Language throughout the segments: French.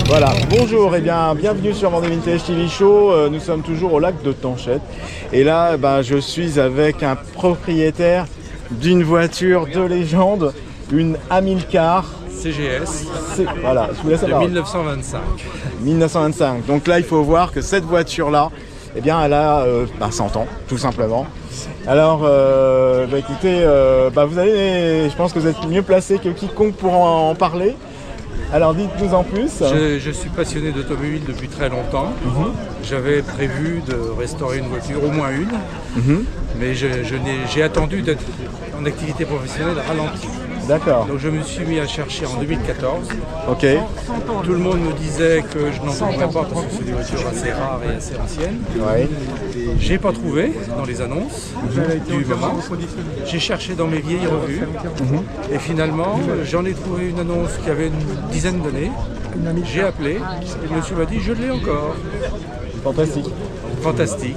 Voilà, bonjour et bien bienvenue sur Vendée Vintage TV Show. Nous sommes toujours au lac de Tanchette. Et là, je suis avec un propriétaire d'une voiture de légende, une Amilcar CGS. Voilà, je vous laisse de 1925. 1925. Donc là, il faut voir que cette voiture-là, eh bien, elle a 100 ans, tout simplement. Alors, écoutez, vous allez, je pense que vous êtes mieux placé que quiconque pour en parler. Alors dites-nous en plus. Je suis passionné d'automobile depuis très longtemps. J'avais prévu de restaurer une voiture, au moins une, mais j'ai attendu d'être en activité professionnelle ralentie. D'accord. Donc je me suis mis à chercher en 2014. Ok. Tout le monde me disait que je n'en trouverais pas parce que c'est des voitures assez rares et assez anciennes. Ouais. J'ai pas trouvé dans les annonces du moment. J'ai cherché dans mes vieilles revues et finalement j'en ai trouvé une annonce qui avait une dizaine d'années. J'ai appelé et le monsieur m'a dit je l'ai encore. Fantastique. Fantastique.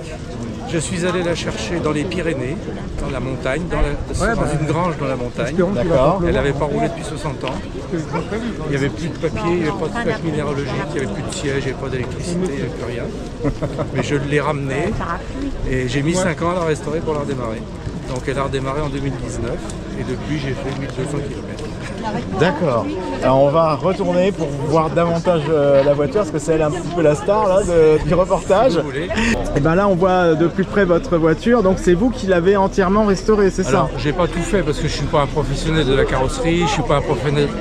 Je suis allé la chercher dans les Pyrénées, dans la montagne, dans une grange dans la montagne. D'accord. Elle n'avait pas roulé depuis 60 ans. Il n'y avait plus de papier, il n'y avait pas de plaque minéralogique, il n'y avait plus de siège, il n'y avait pas d'électricité, il n'y avait plus rien. Mais je l'ai ramenée et j'ai mis 5 ans à la restaurer pour la redémarrer. Donc elle a redémarré en 2019 et depuis j'ai fait 1200 km. D'accord. Alors on va retourner pour voir davantage la voiture parce que c'est elle un petit peu la star là, du reportage. Si vous voulez. Et là on voit de plus près votre voiture, donc c'est vous qui l'avez entièrement restaurée, c'est ça? Alors j'ai pas tout fait parce que je suis pas un professionnel de la carrosserie, je suis pas un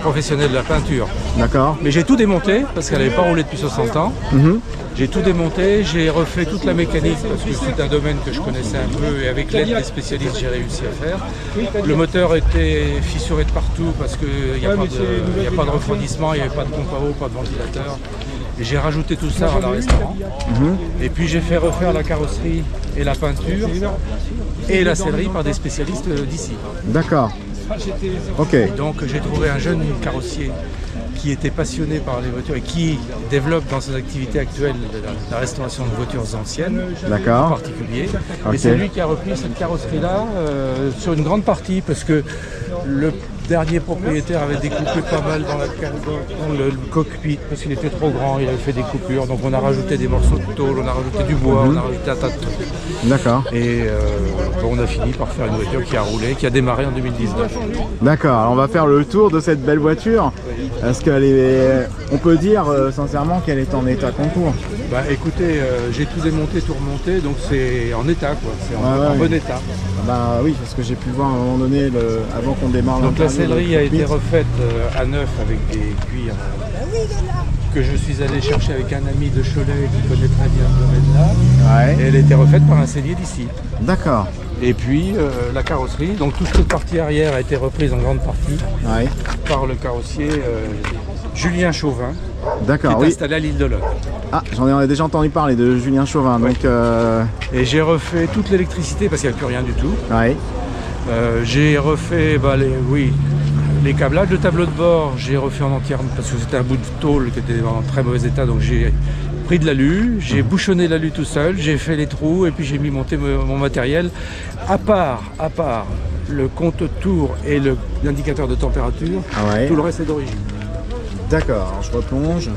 professionnel de la peinture. D'accord. Mais j'ai tout démonté parce qu'elle n'avait pas roulé depuis 60 ans. J'ai tout démonté, j'ai refait toute la mécanique parce que c'est un domaine que je connaissais un peu et avec l'aide des spécialistes j'ai réussi à faire. Le moteur était fissuré de partout parce qu'il n'y a, pas de refroidissement, il n'y avait pas de pompe à eau, pas de ventilateur. Et j'ai rajouté tout ça en la restaurant. Et puis j'ai fait refaire la carrosserie et la peinture et la sellerie par des spécialistes d'ici. D'accord. Ok. Et donc j'ai trouvé un jeune carrossier qui était passionné par les voitures et qui développe dans ses activités actuelles la restauration de voitures anciennes, en particulier. Okay. Et c'est lui qui a repris cette carrosserie-là sur une grande partie parce que le dernier propriétaire avait découpé pas mal dans le cockpit parce qu'il était trop grand, il avait fait des coupures. Donc on a rajouté des morceaux de tôle, on a rajouté du bois, on a rajouté un tas de trucs. D'accord. Et on a fini par faire une voiture qui a roulé, qui a démarré en 2019. D'accord, alors on va faire le tour de cette belle voiture. Est-ce qu'elle est... On peut dire sincèrement qu'elle est en état concours? Écoutez, j'ai tout démonté, tout remonté, donc c'est en état quoi, c'est en bon état. Oui, parce que j'ai pu voir à un moment donné, avant qu'on démarre. Donc la sellerie a été refaite à neuf avec des cuirs que je suis allé chercher avec un ami de Cholet qui connaît très bien ce domaine-là. Ouais. Et elle a été refaite par un sellier d'ici. D'accord. Et puis la carrosserie, donc toute cette partie arrière a été reprise en grande partie par le carrossier Julien Chauvin, qui est installé à l'île de Lot. Ah, j'en ai déjà entendu parler de Julien Chauvin. Ouais. Donc, Et j'ai refait toute l'électricité parce qu'il n'y a plus rien du tout. Ouais. J'ai refait les câblages, le tableau de bord, j'ai refait en entière parce que c'était un bout de tôle qui était en très mauvais état, donc j'ai pris de l'alu, j'ai bouchonné l'alu tout seul, j'ai fait les trous et puis j'ai mis monter mon matériel. À part le compte-tour et l'indicateur de température, tout le reste est d'origine. D'accord, alors je replonge.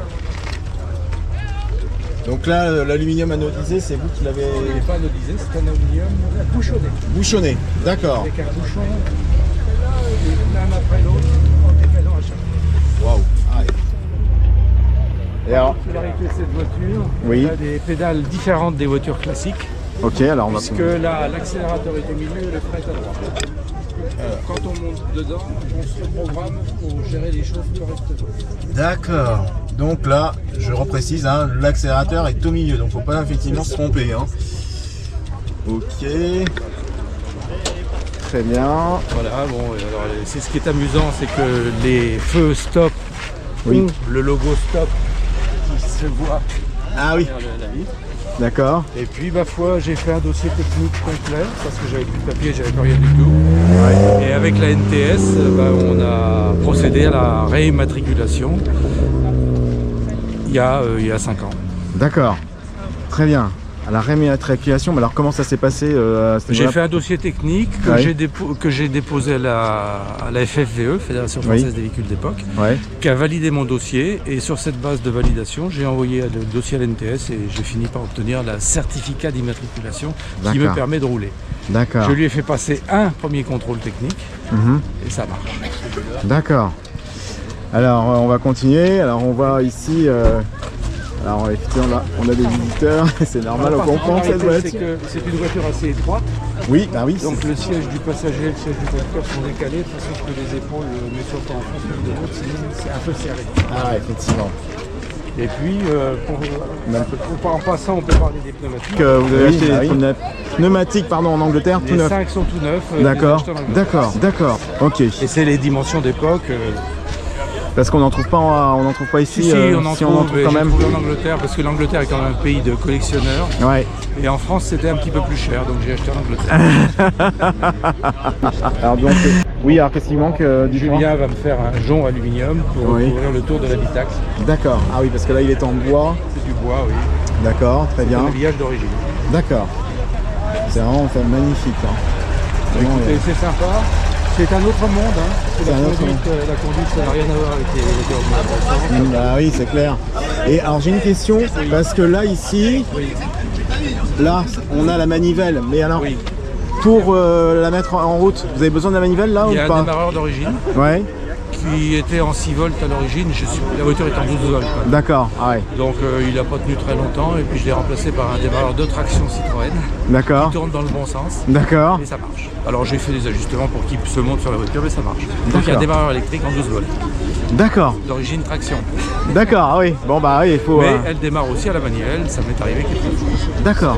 Donc là, l'aluminium anodisé, c'est vous qui l'avez... Il n'est pas anodisé, c'est un aluminium bouchonné. Bouchonné, d'accord. Avec un bouchon, l'un après l'autre, en décalant à chaque fois. Waouh. Et alors, la particularité de cette voiture, oui. elle a des pédales différentes des voitures classiques. Ok, alors on va... Puisque là, l'accélérateur est au milieu et le frein est à droite. Quand on monte dedans, on se programme pour gérer les choses correctement. D'accord. Donc là, je reprécise, l'accélérateur est au milieu, donc faut pas effectivement se tromper. Ok. Très bien. Voilà, alors c'est ce qui est amusant, c'est que les feux stop ont le logo stop qui se voit. Ah oui. D'accord. Et puis ma foi, j'ai fait un dossier technique complet parce que j'avais plus de papier, j'avais plus rien du tout. Et avec la NTS, on a procédé à la réimmatriculation il y a 5 ans. D'accord. Très bien. À la rématriculation, mais alors comment ça s'est passé à ce J'ai niveau-là? fait un dossier technique que j'ai déposé à la FFVE, Fédération Française des Véhicules d'époque, Ouais. qui a validé mon dossier. Et sur cette base de validation, j'ai envoyé le dossier à l'NTS et j'ai fini par obtenir le certificat d'immatriculation qui me permet de rouler. D'accord. Je lui ai fait passer un premier contrôle technique Mhm. et ça marche. D'accord. Alors on va continuer. Alors on voit ici. Alors effectivement là, on a des visiteurs. C'est normal, on comprend cette voiture. C'est une voiture assez étroite. Oui, bah oui. Donc le siège du passager et le siège du conducteur sont décalés de façon que les épaules ne soient pas en face de l'autre, sinon c'est un peu serré. Ah effectivement. Et puis en passant, on peut parler des pneumatiques. Vous avez acheté des pneumatiques en Angleterre, tout Les neuf. 5 sont tout neufs. D'accord, d'accord. Ok. Et c'est les dimensions d'époque. Parce qu'on n'en trouve pas, ici. Si, on en trouve quand même. en Angleterre, parce que l'Angleterre est quand même un pays de collectionneurs. Ouais. Et en France, c'était un petit peu plus cher, donc j'ai acheté en Angleterre. Alors donc, oui, alors qu'est-ce qu'il manque Julien va me faire un jonc aluminium pour couvrir le tour de l'habitacle. D'accord. Ah oui, parce que là, il est en bois. C'est du bois, oui. D'accord, très bien. C'est un habillage d'origine. D'accord. C'est vraiment magnifique. Écoutez, c'est sympa. C'est un autre monde. Hein. La conduite, ça n'a rien à voir avec les augmentations. Ah oui, c'est clair. Et alors j'ai une question, parce que là, ici, là, on a la manivelle. Mais alors, pour la mettre en route, vous avez besoin de la manivelle là ou pas? Il y a un démarreur d'origine. Ouais. Qui était en 6 volts à l'origine, la voiture est en 12 volts. D'accord, ah ouais. Donc il n'a pas tenu très longtemps et puis je l'ai remplacé par un démarreur de traction Citroën. D'accord. Qui tourne dans le bon sens. D'accord. Et ça marche. Alors j'ai fait des ajustements pour qu'il se monte sur la voiture, mais ça marche. Donc il y a un démarreur électrique en 12 volts. D'accord. D'origine traction. D'accord, ah oui. Bon bah oui, il faut... Mais elle démarre aussi à la manivelle, ça m'est arrivé quelquefois. D'accord.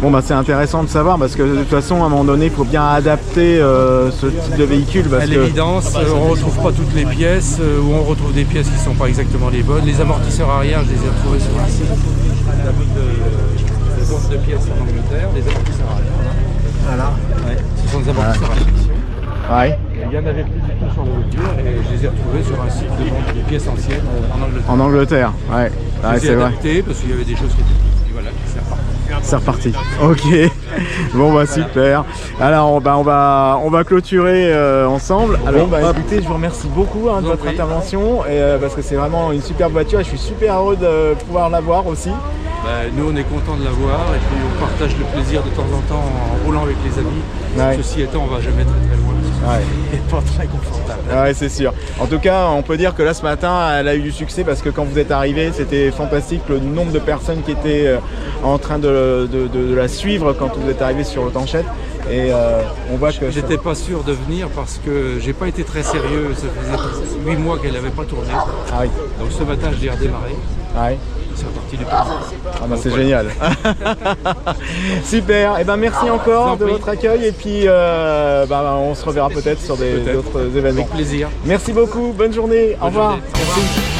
Bon bah c'est intéressant de savoir parce que de toute façon à un moment donné il faut bien adapter ce type de véhicule. Parce à l'évidence, on ne retrouve pas toutes les pièces, ou on retrouve des pièces qui ne sont pas exactement les bonnes. Les amortisseurs arrière, je les ai retrouvés sur un site de vente de pièces en Angleterre, les amortisseurs arrière. Voilà. Ouais. Ce sont des amortisseurs à friction. Ouais. Il n'y en avait plus du tout sur la voiture et je les ai retrouvés sur un site de vente de pièces anciennes en Angleterre. En Angleterre, ouais. Je les ai adaptés parce qu'il y avait des choses qui étaient... Et voilà, c'est reparti. C'est reparti. Ok. Bon bah super. Alors on va clôturer ensemble. Alors écoutez, je vous remercie beaucoup de votre intervention parce que c'est vraiment une superbe voiture et je suis super heureux de pouvoir la voir aussi. Nous on est content de la voir et puis on partage le plaisir de temps en temps en roulant avec les amis. Ouais. Ceci étant, on va jamais très loin. Ouais. Et pas très confortable. Ouais, c'est sûr. En tout cas, on peut dire que là ce matin, elle a eu du succès parce que quand vous êtes arrivé, c'était fantastique le nombre de personnes qui étaient en train de la suivre quand vous êtes arrivé sur le Tanchette. Et on voit que... J'étais pas sûr de venir parce que j'ai pas été très sérieux. Ça faisait 8 mois qu'elle n'avait pas tourné. Ah oui. Donc ce matin, je l'ai redémarré. Ah oui. C'est reparti du tour. Ah bah c'est génial. Super. Et ben merci encore de votre accueil et puis on se reverra peut-être sur d'autres événements. Avec plaisir. Merci beaucoup. Bonne journée. Au revoir. Merci.